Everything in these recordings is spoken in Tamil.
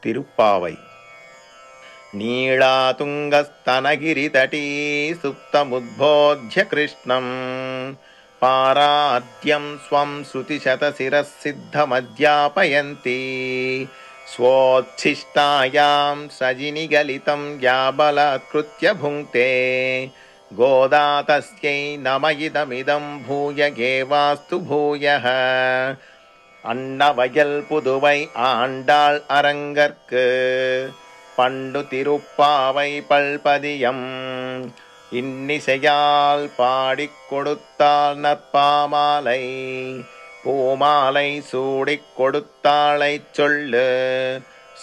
திருப்பாவை. நீளாதுங்கஸ்தனகிரிதடீ சுப்தமுத்போத்ய கிருஷ்ணம் பாராத்யம் ஸ்வம் ஸ்ருதிசதசிரः சித்தமத்யாபயந்தி ஸ்வோச்சிஷ்டாயாம் சஜினிகலிதம் யாபலாத்கிருத்ய புங்க்தே கோதா தஸ்யை நம இதமிதம் பூய கேவாஸ்து பூயः. அன்னவயல் புதுவை ஆண்டாள் அரங்கற்கு பண்டு திருப்பாவை பல்பதியம் இன்னிசையால் பாடிக் கொடுத்தாள் நற்பாமாலை பூமாலை சூடிக் கொடுத்தாளை சொல்லு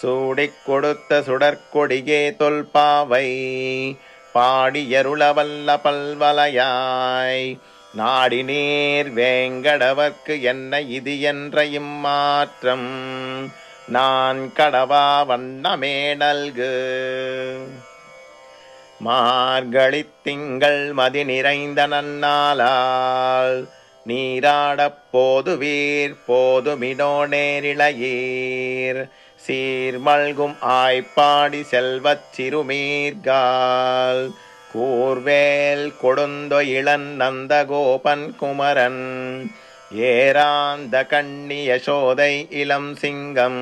சூடிக் கொடுத்த சுடற்கொடியே தொல்பாவை பாடியருளவல்ல பல்வலையாய் நாடி நீர் வேங்கடவர்க்கு என்ன இது என்ற இம்மாற்றம் நான் கடவா வண்ணமே நல்கு. மார்கழித் திங்கள் மதி நிறைந்த நன்னாளால் நீராடப் போதுவீர் போதுமிடோ நேரிழையீர் சீர்மல்கும் ஆய்ப்பாடி செல்வச் சிறுமீர்கால் கூர்வேல் கொடுந்தொ இளன் நந்தகோபன் குமரன் ஏராந்த கண்ணி யசோதை இளம் சிங்கம்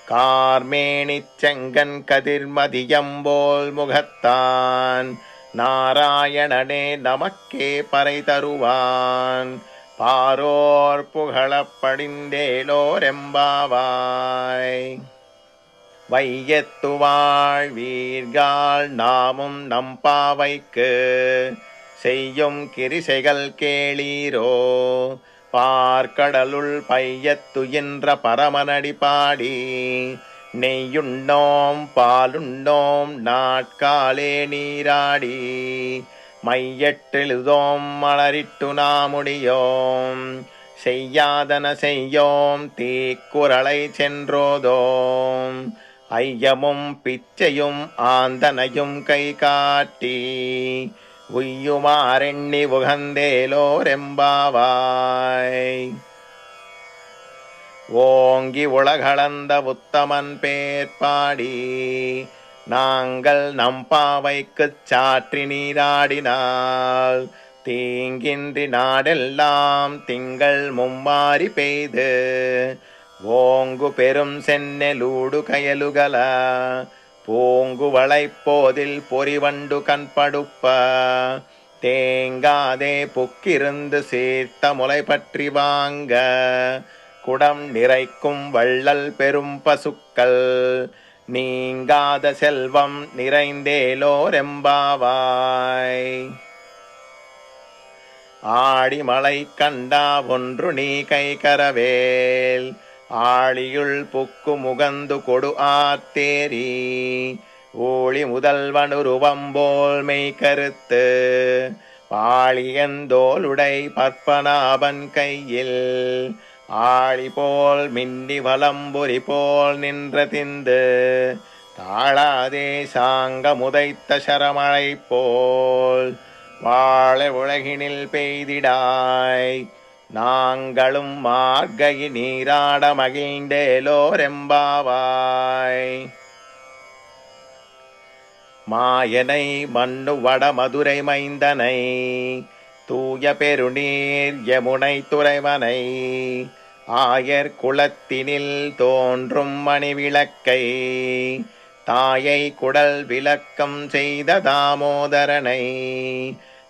கார்மேனிச் செங்கன் கதிர்மதியம்போல் முகத்தான் நாராயணனே நமக்கே பறை தருவான் பாரோர் புகழப் படிந்தேலோரெம்பாவாய். வையத்து வாழ்வீர்கள் நாமும் நம்பாவைக்கு செய்யும் கிரிசைகள் கேளீரோ பார்க்கடலுள் பையத்துயின்ற பரமனடி பாடி நெய்யுண்ணோம் பாலுண்ணோம் நாட்காலே நீராடி மையட்டெழுதோம் மலரிட்டு நாமுடியோம் செய்யாதன செய்யோம் தீக்குறளை சென்றோதோம் ஐயமும் பிச்சையும் ஆந்தனையும் கை காட்டி உய்யுமாறெண்ணி உகந்தேலோரெம்பாவாய். ஓங்கி உலகளந்த உத்தமன் பேர்பாடி நாங்கள் நம்பாவைக்குச் சாற்றி நீராடினால் தீங்கின்றி நாடெல்லாம் திங்கள் மும்மாறி பெய்து ஓங்கு பெரும் சென்னெலூடு கயலுகல பூங்கு வளைப்போதில் பொறிவண்டு கண்படுப்ப தேங்காதே புக்கிருந்து சீர்த்த முளை பற்றி வாங்க குடம் நிறைக்கும் வள்ளல் பெரும் பசுக்கள் நீங்காத செல்வம் நிறைந்தேலோரெம்பாவாய். ஆடிமலை கண்டா ஒன்று நீ கை கரவேல் ஆழியுள் புக்கு முகந்து கொடு ஆத்தேரி ஊழி முதல்வனுருவம்போல் மெய் கருத்து பாழியந்தோளுடை பற்பனாபன் கையில் ஆழி போல் மின்னி வலம்புரி போல் நின்ற திந்து தாழாதே சாங்க முதைத்த சரமழை போல் வாழ உலகினில் பெய்திடாய் நாங்களும் மார்கழி நீராட மகிழ்ந்தேலோரெம்பாவாய். மாயனை மண்ணு வட மதுரை மைந்தனை தூய பெருநீர் யமுனை துறைவனை ஆயர் குலத்தினில் தோன்றும் மணிவிளக்கை தாயை குடல் விளக்கம் செய்த தாமோதரனை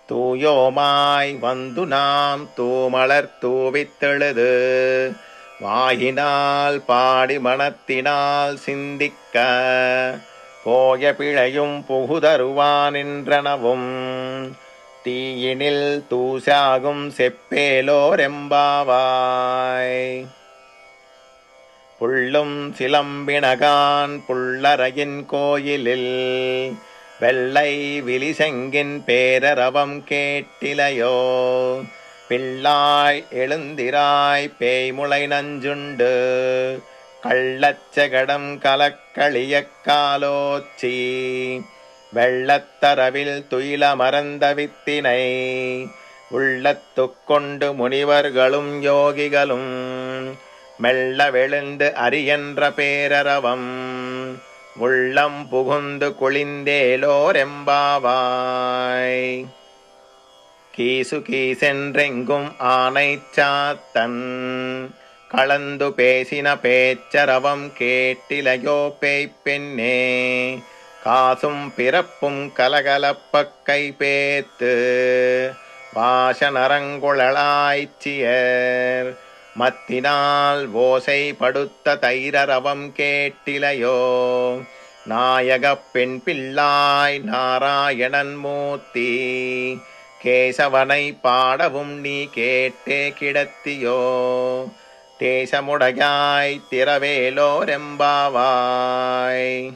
தூயோமாய் வந்து நாம் தூமலர் தூவித்தெழுது வாயினால் பாடி மனத்தினால் சிந்திக்க போய பிழையும் புகுதருவானின்றனவும் தீயினில் தூசாகும் செப்பேலோரெம்பாவாய். புள்ளும் சிலம்பினகான் புள்ளரையின் கோயிலில் வெள்ளை விழிசெங்கின் பேரரவம் கேட்டிலையோ பிள்ளாய் எழுந்திராய் பேய்முளை நஞ்சுண்டு கள்ளச்சகடம் கலக்களிய காலோச்சி வெள்ளத்தரவில் துயில மறந்த வித்தினை உள்ளத்துக்கொண்டு முனிவர்களும் யோகிகளும் மெல்ல விழுந்து அரியன்ற பேரரவம் உள்ளம் புகுந்து குளிந்தேலோரெம்பாவாய். கீசு கீசென்றெங்கும் ஆனை சாத்தன் கலந்து பேசின பேச்சரவம் கேட்டிலையோ பேய்ப்பெண்ணே. காசும் பிறப்பும் கலகலப்பக் கைபேத்து வாசனரங்குழலாய்ச்சியர் மத்தினால் ஓசை படுத்த தைரரவம் கேட்டிலையோ. நாயகப் பெண் பிள்ளாய் நாராயணன் மூர்த்தி கேசவனை பாடவும் நீ கேட்டே கிடத்தியோ. தேசமுடையாய் திரவேலோரெம்பாவாய்.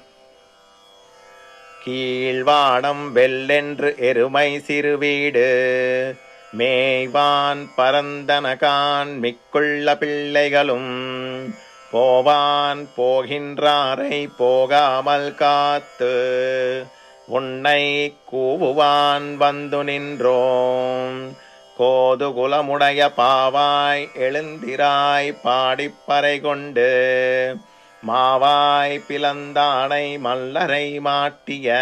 கீழ்வானம் வெல்லென்று எருமை சிறுவீடு மேய்வான் பரந்தனகான் மிக்குள்ள பிள்ளைகளும் போவான் போகின்றாரை போகாமல் காத்து உன்னை கூவுவான் வந்து நின்றோம். கோதுகுலமுடைய பாவாய் எழுந்திராய் பாடிப்பறை கொண்டு மாவாய் பிளந்தானை மல்லரை மாட்டிய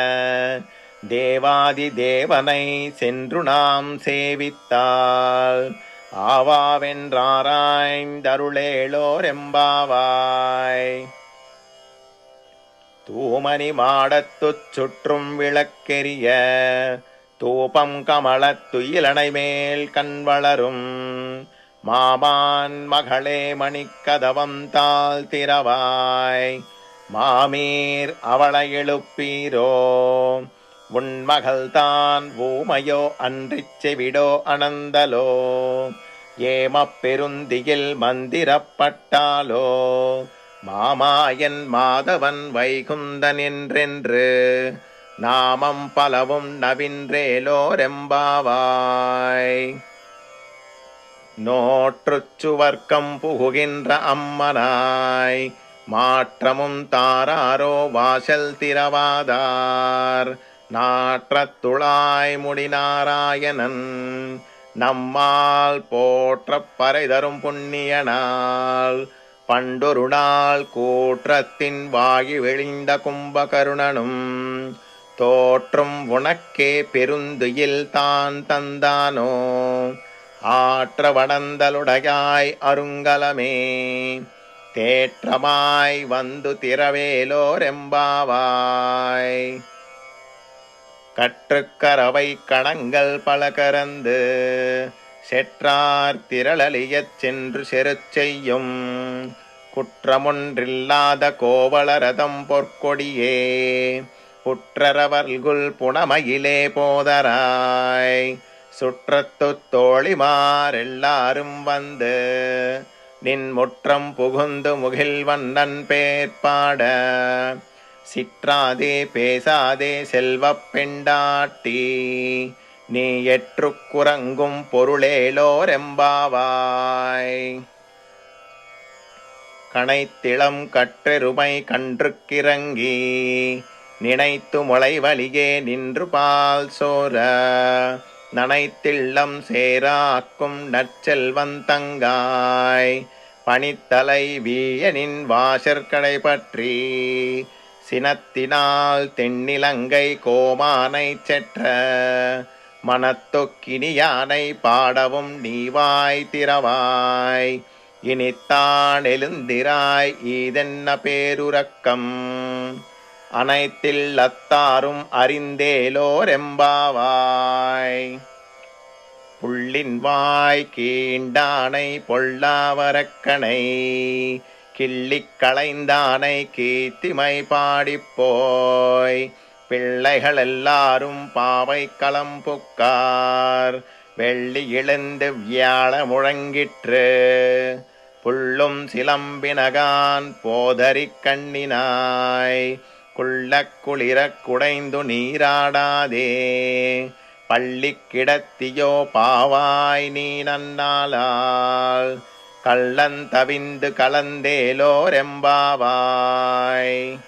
தேவாதி தேவனை சென்று நாம் சேவித்தால் ஆவாவென்றாராய்ந்தருளேலோரெம்பாவாய். தூமணி மாடத்துச் சுற்றும் விளக்கெரிய தூபம் கமலத் துயிலணை மேல் கண்வளரும் மாமான் மகளே மணிக்கதவம் தாழ் திறவாய். மாமீர் அவளை எழுப்பீரோ உன்மகள்தான் ஊமையோ அன்றிச் செவிடோ அனந்தலோ. ஏமப் பெருந்தியில் மந்திரப்பட்டாலோ மாமாயன் மாதவன் வைகுந்தன் என்றென்று நாமம் பலவும் நவின்றேலோரெம்பாவாய். நோற்றுச் சுவர்க்கம் புகுகின்ற அம்மனாய் மாற்றமும் தாராரோ வாசல் திறவாதார். நாற்றத்துளாய் முடிநாராயணன் நம்மால் போற்றப் பறைதரும் புண்ணியனால் பண்டொரு நாள் கூற்றத்தின் வாகி வெளிந்த கும்பகருணனும் தோற்றும் உனக்கே பெருந்துயில் தான் தந்தானோ. ஆற்ற வடந்தலுடையாய் அருங்கலமே தேற்றமாய் வந்து திரவேலோரெம்பாவாய். கற்றுக்கரவை கணங்கள் பல கரந்து செற்றார் திரளலியச் சென்று செருச் செய்யும் குற்றமொன்றில்லாத கோவலரதம் பொற்கொடியே. புற்றரவர்குல் புனமயிலே போதராய் சுற்றத்துத் தோழிமாரெல்லாரும் வந்து நின் முற்றம் புகுந்து முகில் வண்ணன் பேர்பாட. சிற்றாதே பேசாதே செல்வப் பெண்டாட்டி நீ எற்றுக் குரங்கும் பொருளேலோரெம்பாவாய். கனைத்திளம் கற்றெருமை கன்றுக்கிறங்கி நினைத்து முளைவலியே நின்று பால் சோர நனைத்திள்ளம் சேராக்கும் நற்செல்வந்தங்காய். பனித்தலை வீயனின் வாசற்கடை பற்றி சினத்தினால் தென்னிலங்கை கோமானை செற்ற மனத்தொக்கினியானை பாடவும் நீவாய் திறவாய். இனித்தான் எழுந்திராய் ஈதென்ன பேருரக்கம் அனைத்தில்லத்தாரும் அறிந்தேலோரெம்பாவாய். புள்ளின் வாய் கீண்டானை பொல்லாவரக்கனை கிள்ளிக் களைந்தானை கீர்த்திமை பாடிப்போய். பிள்ளைகள் எல்லாரும் பாவை களம்புக்கார் வெள்ளி இழந்து வியாழ முழங்கிற்று. புள்ளும் சிலம்பினகான் போதரிக் கண்ணினாய் குள்ளக் குளிரக் குடைந்து நீராடாதே. பள்ளிக் கிடத்தியோ பாவாய் நீ நன்னாளால் கள்ளந்தவிந்து கலந்தேலோரெம்பாவாய்.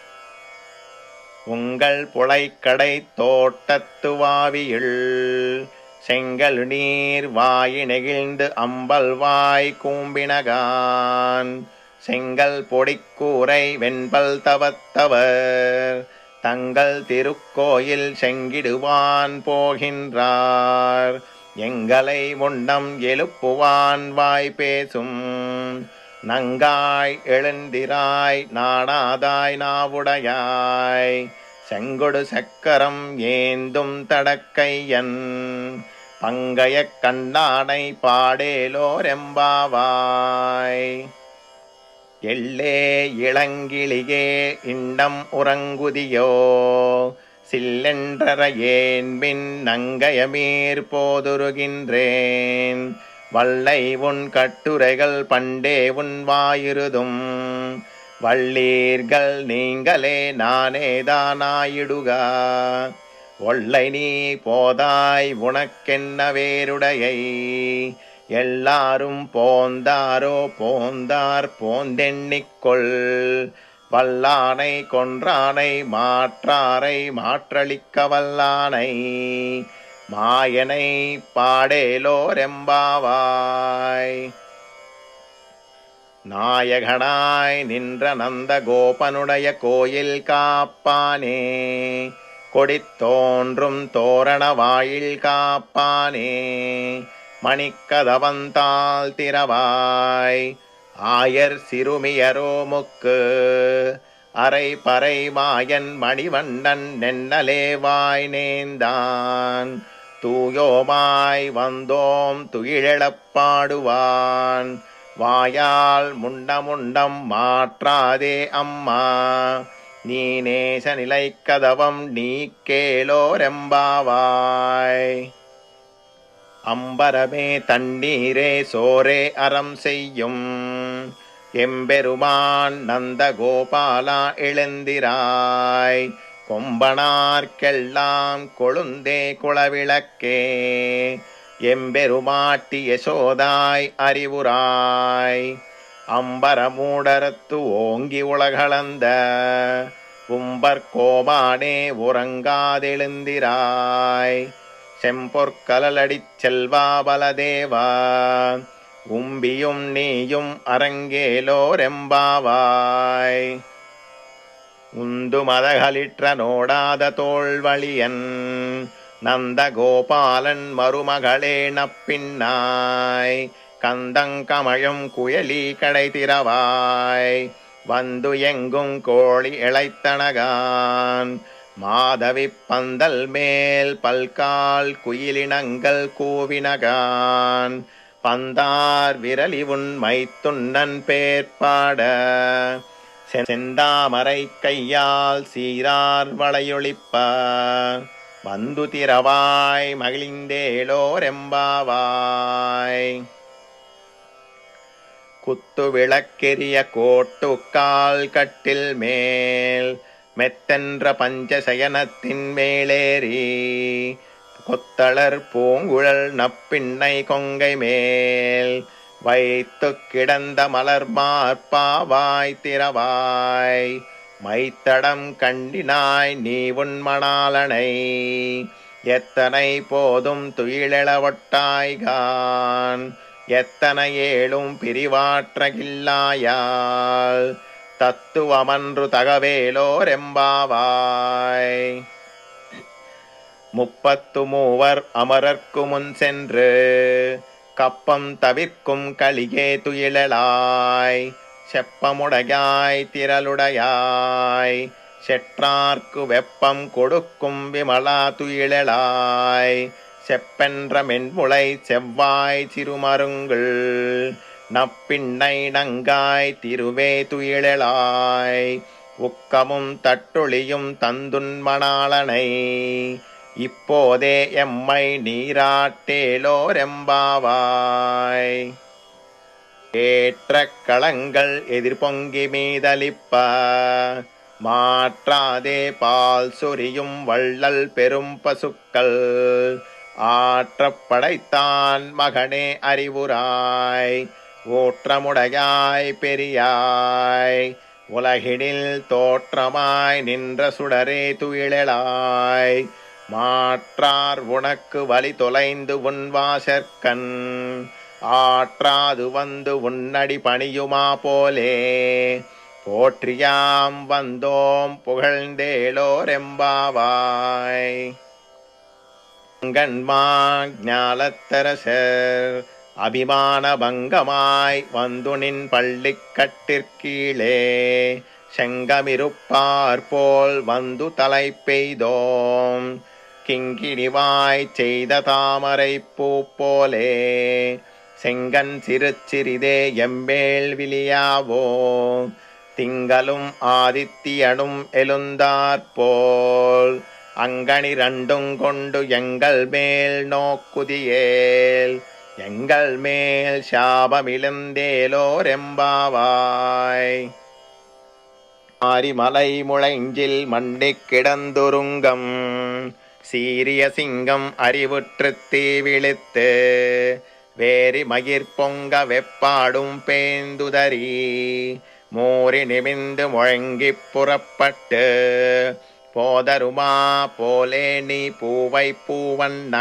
உங்கள் புழைக்கடை தோட்டத்து வாவியுள் செங்கல் நீர் வாயி நெகிழ்ந்து அம்பல் வாய் கூம்பினகான் செங்கல் பொடிக்கூரை வெண்பல் தவத்தவர் தங்கள் திருக்கோயில் செங்கிடுவான் போகின்றார். எங்களை முன்னம் எழுப்புவான் வாய் பேசும் நங்காய் எழுந்திராய் நாடாதாய் நாவுடையாய் செங்கொடு சக்கரம் ஏந்தும் தடக்கையன் பங்கையக் கண்ணானை பாடேலோரெம்பாவாய். எள்ளே இளங்கிளியே இன்னம் உறங்குதியோ சில்லென்றறையேன்பின் நங்கையமீர் போதுருகின்றேன். வல்லை உன் கட்டுரைகள் பண்டே உன் வாயிருதும் வள்ளீர்கள் நீங்களே நானேதானாயிடுக. ஒல்லை நீ போதாய் உனக்கென்ன வேருடையை எல்லாரும் போந்தாரோ போந்தார் போந்தெண்ணிக்கொள். வல்லானை கொன்றானை மாற்றாரை மாற்றளிக்க வல்லானை மாயனை பாடேலோரெம்பாவாய். நாயகனாய் நின்ற நந்த கோபனுடைய கோயில் காப்பானே கொடித்தோன்றும் தோரண வாயில் காப்பானே மணிக்கதவந்தால் திறவாய். ஆயர் சிறுமியரோ முக்கு அரை பறை மாயன் மணிவண்ணன் நென்னலே வாய் நேந்தான். தூயோமாய் வந்தோம் துயிலெழப்பாடுவான் வாயால் முண்டம் மாற்றாதே அம்மா. நீ நேச நிலை கதவம் நீ கேளோரெம்பாவாய். அம்பரமே தண்ணீரே சோரே அறம் செய்யும் எம்பெருமான் நந்த கோபாலா எழுந்திராய். கொம்பனார்க்கெல்லாம் கொழுந்தே குளவிளக்கே எம்பெருமாட்டி யசோதாய் அறிவுராய். அம்பரமூடரத்து ஓங்கி உலகளந்த உம்பர்கோமானே உறங்காதெழுந்திராய். செம்பொற்கலலடிச் செல்வா பலதேவா உம்பியும் நீயும் அரங்கேலோரெம்பாவாய். உந்து மதகளிற்ற நோடாத தோள்வழியன் நந்த கோபாலன் மருமகளே நப்பின்னாய். கந்தங்கமழும் குயலி கடை திறவாய். வந்து எங்கும் கோழி இளைத்தனகான் மாதவி பந்தல் மேல் பல்கால் குயிலினங்கள் கூவினகான். பந்தார் விரலி உன் மைத்துண்ணன் பேர்பாட செந்தாமரை கையால் சீரார் வளையொளிப்ப. வந்து திறவாய் மகிழ்ந்தேலோரெம்பாவாய். குத்து விளக்கெரிய கோட்டுக்கால் கட்டில் மேல் மெத்தென்ற பஞ்சசயனத்தின் மேலேறி கொத்தளர் பூங்குழல் நப்பிண்ணை கொங்கை மேல் வைத்து கிடந்த மலர் மார்பாவாய் திறவாய். மைத்தடம் கண்டினாய் நீ உன் மணாலனை எத்தனை போதும் துயிலெழவொட்டாய்கான். எத்தனை ஏழும் பிரிவாற்றகில்லாயால் தத்துவமன்று தகவேலோரெம்பாவாய். 33 அமரர்க்கு முன் சென்று கப்பம் தவிர்க்கும் களியே துயிலளாய். செப்பமுடையாய் திரளுடையாய் செற்றார்க்கு வெப்பம் கொடுக்கும் விமலா துயிலளாய். செப்பென்ற மென்முளை செவ்வாய் சிறுமருங்குள் நப்பிண்ணை நங்காய் திருவே துயிலளாய். உக்கமும் தட்டொளியும் தந்துன் மணாளனை இப்போதே எம்மை நீராட்டேலோரெம்பாவாய். ஏற்ற களங்கள் எதிர்பொங்கி மீதளிப்ப மாற்றாதே பால் சொரியும் வள்ளல் பெரும் பசுக்கள். ஆற்றப் படைத்தான் மகனே அறிவுராய். ஊற்றமுடையாய் பெரியாய் உலகினில் தோற்றமாய் நின்ற சுடரே துயிலளாய். மாற்றார் உனக்கு வழி தொலைந்து உன் வாசற்கண் ஆற்றாது வந்து உன்னடி பணியுமா போலே போற்றியாம் வந்தோம் புகழ்ந்தேலோரெம்பாவாய். ஞாலத்தரசர் அபிமான பங்கமாய் வந்துனின் பள்ளிக்கட்டிற்கீழே செங்கமிருப்பார் போல் வந்து தலை பெய்தோம் கிங்கிணிவாய் செய்த தாமரை பூ போலே செங்கன் சிறு சிறிதே எம்மேல் விழியாவோ திங்களும் ஆதித்தியனும் எழுந்தாற்போல் அங்கனி ரெண்டுங் கொண்டு எங்கள் மேல் நோக்குதியேல் எங்கள் மேல் சாபமிழந்தேலோரெம்பாவாய். ஆரிமலை முளைஞ்சில் மண்ணிக் கிடந்துருங்கம் சீரிய சிங்கம் அறிவுற்று தீவிழித்து வேரி மயிர் பொங்க வெப்பாடும் பேந்துதறி மூறி நிமிந்து முழங்கிப் புறப்பட்டு போதருமா போலே நீ பூவை பூவண்ண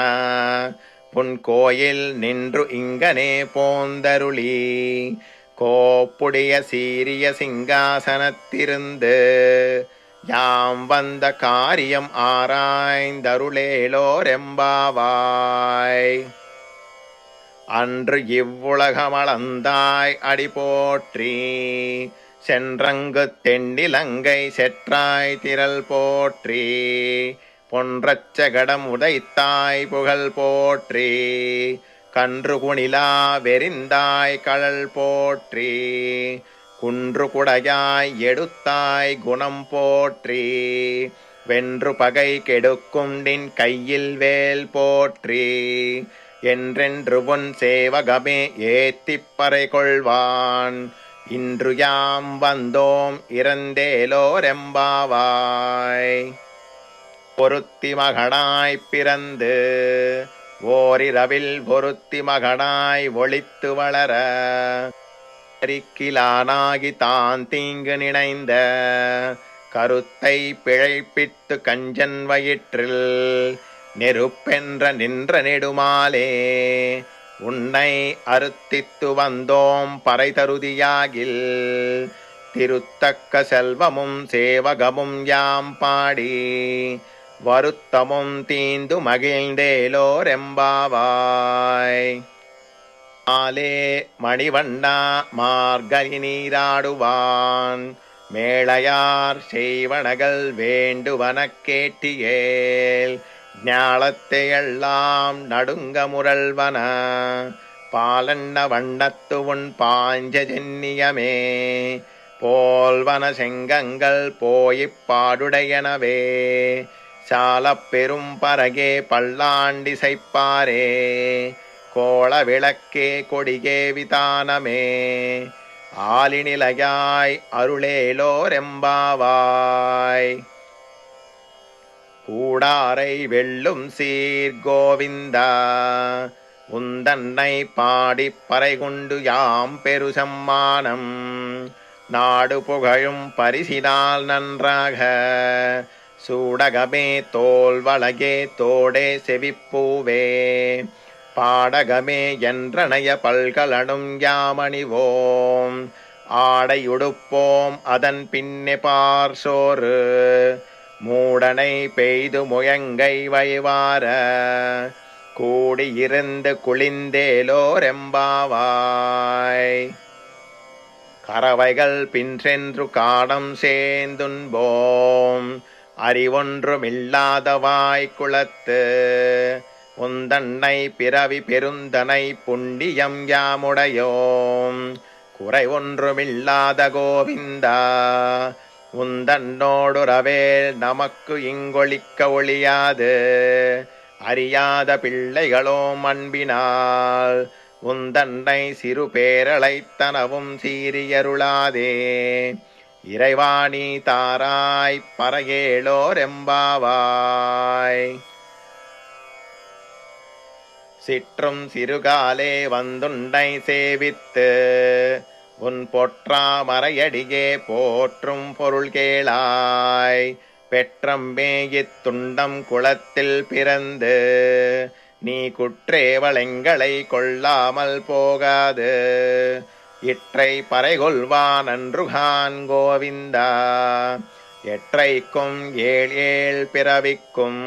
புன் கோயில் நின்று இங்கனே போந்தருளி கோப்புடைய சீரிய சிங்காசனத்திருந்து யாம் வந்த காரியம் ஆராய்ந்தருளேலோரெம்பாவாய். அன்று இவ்வுலகமளந்தாய் அடி போற்றி சென்றங்கு தென்னிலங்கை செற்றாய் திரள் போற்றி பொன்றச்சகடம் உதைத்தாய் புகழ் போற்றி கன்று குணிலா வெறிந்தாய் கழல் போற்றி குன்று குடையாய் எடுத்தாய் குணம் போற்றி வென்று பகை கெடுக்குண்டின் கையில் வேல் போற்றி என்றென்று உன் சேவகமே ஏத்திப்பறை கொள்வான் இன்று யாம் வந்தோம் இறந்தேலோரெம்பாவாய். பொருத்தி மகனாய் பிறந்து ஓரிரவில் பொருத்தி மகனாய் ஒளித்து வளர கரிக்கிலானாகி தான் தீங்கு நினைந்த கருத்தை பிழைப்பித்து கஞ்சன் வயிற்றில் நெருப்பென்ற நின்ற நெடுமாலே உன்னை அறுத்தித்து வந்தோம் பறை தருதியாகில் திருத்தக்க செல்வமும் சேவகமும் யாம் பாடி வருத்தமும் தீந்து மகிழ்ந்தேலோரெம்பாவாய். ஆலே மணிவண்ணா மார்கழி நீராடுவான் மேளையார் செய்வனகள் வேண்டுவனக் கேட்டியேல் ஞாலத்தை எல்லாம் நடுங்க முரல்வன பாலண்ண வண்ணத்து உன் பாஞ்சஜன்னியமே போல்வன செங்கங்கள் போயிப் பாடுடையனவே சாலப் பெரும் பரகே பல்லாண்டிசைப்பாரே கோள விளக்கே கொடிகே விதானமே ஆலிநிலையாய் அருளேலோரெம்பாவாய். கூடாரை வெல்லும் சீர் கோவிந்தா உந்தன்னை பாடிப் பறைகொண்டு யாம் பெரு சம்மானம் நாடு புகழும் பரிசினால் நன்றாக சூடகமே தோல் வளையே தோடே செவிப்பூவே பாடகமே என்றனைய பல்கலனும் யாமணிவோம் ஆடையுடுப்போம் அதன் பின்னே பார்சோறு மூடனை பெய்து முயங்கை வைவார கூடியிருந்து குளிந்தேலோரெம்பாவாய். கறவைகள் பின்றென்று காடம் சேர்ந்துன்போம் அறிவொன்றுமில்லாதவாய் குளத்து உந்தன்னை பிறவி பெருந்தனை புண்டியம் யாமுடையோம் குறை ஒன்றுமில்லாத கோவிந்தா உந்தன்னோடுறவேல் நமக்கு இங்கொழிக்க ஒழியாது அறியாத பிள்ளைகளோம் அன்பினால் உந்தன்னை சிறு பேரழைத்தனவும் சீரியருளாதே இறைவாணி தாராய் பறையேலோரெம்பாவாய். சிற்றும் சிறுகாலே வந்துண்டை சேவித்து உன் பொற்றாமரையடியே போற்றும் பொருள் கேளாய் பெற்றம்பேயித் துண்டம் குளத்தில் பிறந்து நீ குற்றேவளெங்களை கொள்ளாமல் போகாது இற்றை பறைகொள்வான் அன்றுகான் கோவிந்தா எற்றைக்கும் ஏழ் ஏழ் பிறவிக்கும்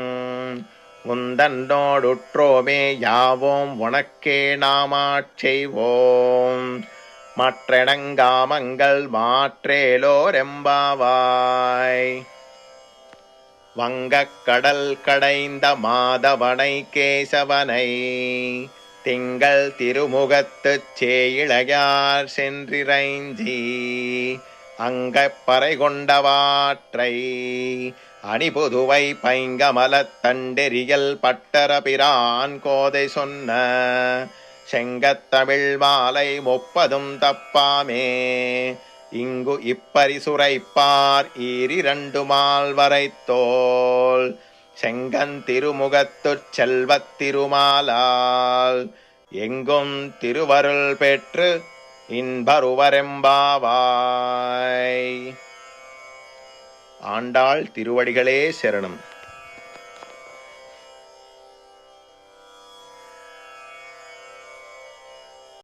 உந்தன்னோடுற்றோமே யாவோம் உனக்கே நாமாட்செய்வோம் மற்றெனங்காமங்கள் மாற்றேலோரெம்பாவாய். வங்கக் கடல் கடைந்த மாதவனை கேசவனை திங்கள் திருமுகத்துச் சேயிழையார் சென்றிறைஞ்சி அங்கப் பறை கொண்டவாற்றை அணிபுதுவை பைங்கமலத் தண்டெரியல் பட்டரபிரான் கோதை சொன்ன செங்கத்தமிழ் மாலை 30 தப்பாமே இங்கு இப்பரிசுரைப்பார் ஈரிரண்டு மால்வரைத்தோள் செங்கன் திருமுகத்துச் செல்வத் திருமாலால் எங்கும் திருவருள் பெற்று இன்பருவரெம்பாவாய். ஆண்டாள் திருவடிகளே சரணம்.